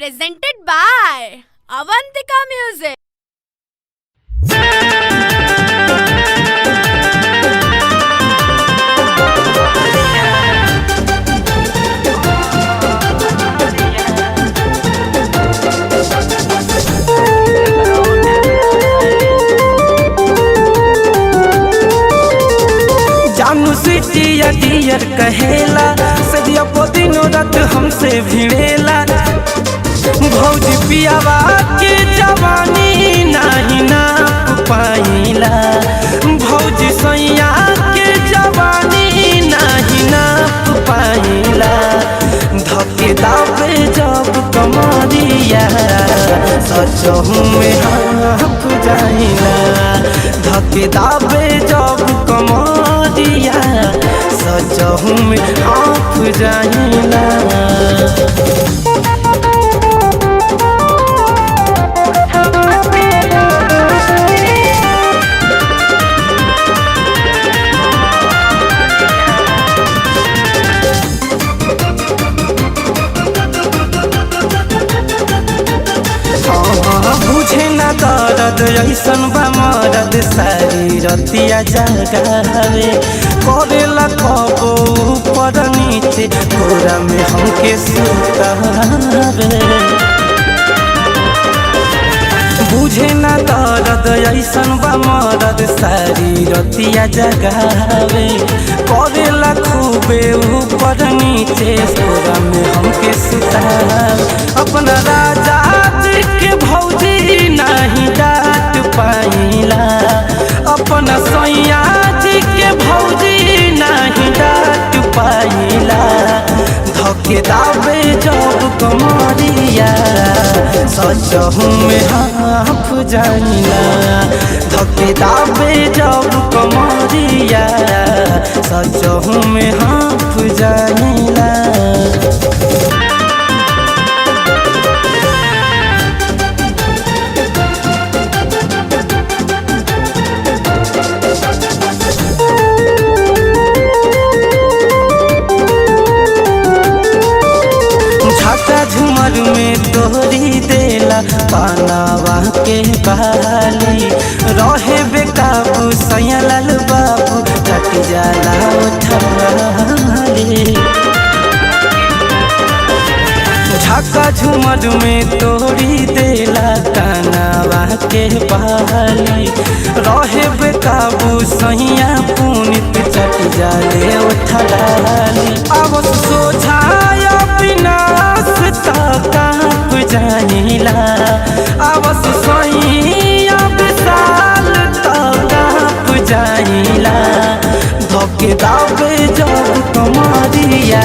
presented by Avantika Music. जानू सिटिया Deere कहेला सदिया को दिनों रात हमसे भिड़ेला। भौजी पियावा के जवानी नहीं ना पाइला, भौजी सैया के जवानी नहीं ना पाइला। धके दावे जब कमरिया सचहू में हाफ जाइला, धके दावे जब कमरिया सचहू में हाफ जाइला। बुझे ना दर्द ऐसन बा मरद सारी रतिया जगावे। करेला कबो ऊपर नीचे कोरा में हमके सुतावे। बुझे ना दर्द ऐसन बा मरद सारी रतिया जगावे। करेला खूबे ऊपर नीचे कोरा में हमके सुतावे। अपना राजा के भौजी नहीं डांट पाइला, अपना सैया जी के भौजी नहीं डांट पाइला। धके दावे जब कमरिया सचहू में हाफ जाइला, धके दावे जब कमरिया सचहू में हाफ जाइला। झुमर में तोरी देला पानावा के बाली। रहे बेकाबू सैया लाल बाबू कट जाला उठाली। झाका झुमर में तोरी देला कानावा के बाली। रहे बेकाबू सैया पुनित चट जाले उठाली। अब सोझाया बिना काप जाइला, आवस सैया विशाल काप जाइला। धके दावे जब कमरिया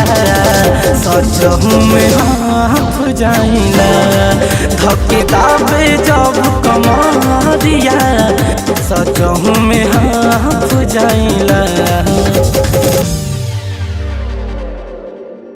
सचहू में हाफ जाइला, धके दावे जब कमरिया सचहू में हाफ जाइला।